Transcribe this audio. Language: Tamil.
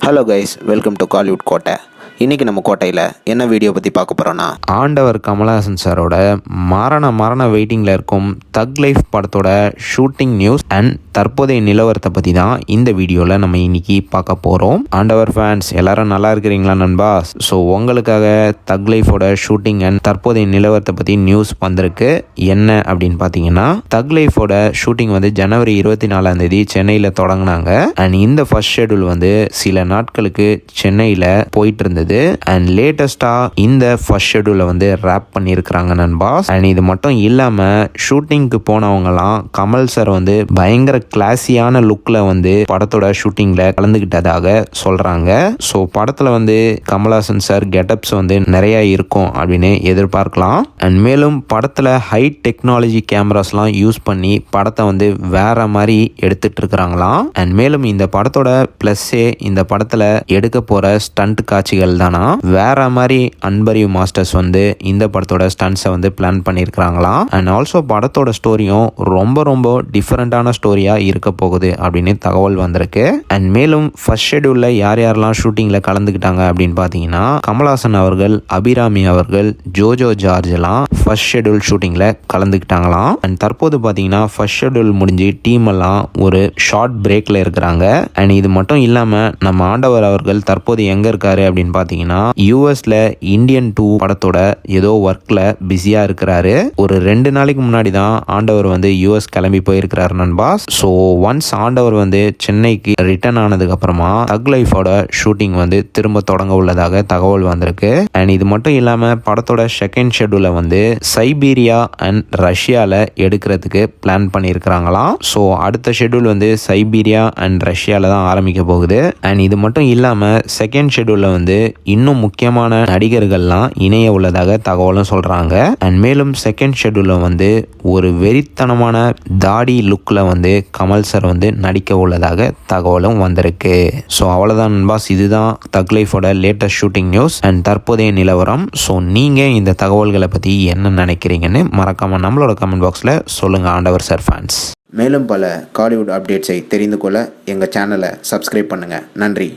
Hello guys, welcome to Kollywood கோட்டை. இன்றைக்கி நம்ம கோட்டையில் என்ன வீடியோ பற்றி பார்க்க போகிறோன்னா, ஆண்டவர் கமலஹாசன் சாரோட மரண வெயிட்டிங்கில் இருக்கும் தக் லைஃப் படத்தோட ஷூட்டிங் நியூஸ் அண்ட் தற்போதைய நிலவரத்தை பற்றி தான் இந்த வீடியோவில் நம்ம இன்னைக்கு பார்க்க போகிறோம். ஆண்டவர் ஃபேன்ஸ் எல்லாரும் நல்லா இருக்கிறீங்களா நண்பா? ஸோ உங்களுக்காக தக் லைஃபோட ஷூட்டிங் அண்ட் தற்போதைய நிலவரத்தை பற்றி நியூஸ் வந்திருக்கு. என்ன அப்படின்னு பார்த்தீங்கன்னா, தக் லைஃபோட ஷூட்டிங் வந்து ஜனவரி 24 சென்னையில் தொடங்கினாங்க. அண்ட் இந்த ஃபர்ஸ்ட் ஷெடியூல் வந்து சில நாட்களுக்கு சென்னையில் போயிட்டு இருந்தது. அண்ட் லேட்டஸ்டா இந்த ஃபர்ஸ்ட் ஷெடியூலை வந்து ரேப் பண்ணியிருக்கிறாங்க நண்பாஸ். அண்ட் இது மட்டும் இல்லாமல் ஷூட்டிங்க்கு போனவங்கலாம் கமல் சார் வந்து பயங்கர கிளாஸியான லுக்கில் வந்து படத்தோட ஷூட்டிங்கில் கலந்துக்கிட்டதாக சொல்கிறாங்க. ஸோ படத்தில் வந்து கமல்ஹாசன் சார் கெட்டப்ஸ் வந்து நிறைய இருக்கும் அப்படின்னு எதிர்பார்க்கலாம். அண்ட் மேலும் படத்தில் ஹை டெக்னாலஜி கேமராஸ்லாம் யூஸ் பண்ணி படத்தை வந்து வேற மாதிரி எடுத்துட்டு இருக்கிறாங்களாம். அண்ட் மேலும் இந்த படத்தோட ப்ளஸ்ஸே இந்த படத்தில் எடுக்க போகிற ஸ்டண்ட் காட்சிகள் தானா. வேற மாதிரி அன்பறிவு மாஸ்டர்ஸ் வந்து இந்த படத்தோட ஸ்டண்ட்ஸை வந்து பிளான் பண்ணியிருக்கிறாங்களாம். அண்ட் ஆல்சோ படத்தோட ஸ்டோரியும் ரொம்ப டிஃப்ரெண்டான ஸ்டோரியா இருக்க போகுது அப்படின்னு தகவல் வந்திருக்கு. அண்ட் மேலும் ஃபர்ஸ்ட் ஷெடியூல்ல யாரெல்லாம் ஷூட்டிங்ல கலந்துக்கிட்டாங்க அப்படின்னு பார்த்தீங்கன்னா, கமல்ஹாசன் அவர்கள், அபிராமி அவர்கள், ஜோஜோ ஜார்ஜ் எல்லாம் ஃபர்ஸ்ட் ஷெடியூல் ஷூட்டிங்ல கலந்துக்கிட்டாங்களாம். அண்ட் தற்போது பார்த்தீங்கன்னா ஃபர்ஸ்ட் ஷெடியூல் முடிஞ்சு டீம் எல்லாம் ஒரு ஷார்ட் பிரேக்ல இருக்கிறாங்க. அண்ட் இது மட்டும் இல்லாம நம்ம ஆண்டவர் அவர்கள் தற்போது எங்க இருக்காரு அப்படின்னு பார்த்தீங்கன்னா, யூஎஸ்ல இந்தியன் 2 படத்தோட ஏதோ ஒர்க்ல பிஸியா இருக்கிறாரு. ஒரு 2 நாளைக்கு முன்னாடி தான் ஆண்டவர் வந்து யூஎஸ் கிளம்பி போயிருக்கிறாரு நண்பாஸ். ஸோ ஒன்ஸ் ஆண்டவர் வந்து சென்னைக்கு ரிட்டர்ன் ஆனதுக்கு அப்புறமா தக் லைஃபோட ஷூட்டிங் வந்து திரும்ப தொடங்க உள்ளதாக தகவல் வந்திருக்கு. அண்ட் இது மட்டும் இல்லாம படத்தோட செகண்ட் ஷெடியூலை வந்து சைபீரியா அண்ட் ரஷ்யால எடுக்கிறதுக்கு பிளான் பண்ணியிருக்கிறாங்களாம். ஸோ அடுத்த ஷெடியூல் வந்து சைபீரியா அண்ட் ரஷ்யால தான் ஆரம்பிக்க போகுது. அண்ட் இது மட்டும் இல்லாம செகண்ட் ஷெடியூல்ல வந்து இன்னும் முக்கியமான நடிகர்கள்லாம் இணைய உள்ளதாக தகவலும் சொல்றாங்க. அண்ட் மேலும் செகண்ட் ஷெடியூல்ல வந்து ஒரு வெறித்தனமான தாடி லுக்ல வந்து கமல் சார் வந்து நடிக்க உள்ளதாக தகவலும் வந்திருக்கு. ஸோ அவ்வளோதான் நண்பாஸ், இதுதான் தக் லைஃபோட லேட்டஸ்ட் ஷூட்டிங் நியூஸ் அண்ட் தற்போதைய நிலவரம். ஸோ நீங்க இந்த தகவல்களை பத்தி என்ன நினைக்கிறீங்கன்னு மறக்காம நம்மளோட கமெண்ட் பாக்ஸ்ல சொல்லுங்க ஆண்டவர் சார் ஃபேன்ஸ். மேலும் பல காலிவுட் அப்டேட்ஸை தெரிந்து கொள்ள எங்கள் சேனலை சப்ஸ்கிரைப் பண்ணுங்கள். நன்றி.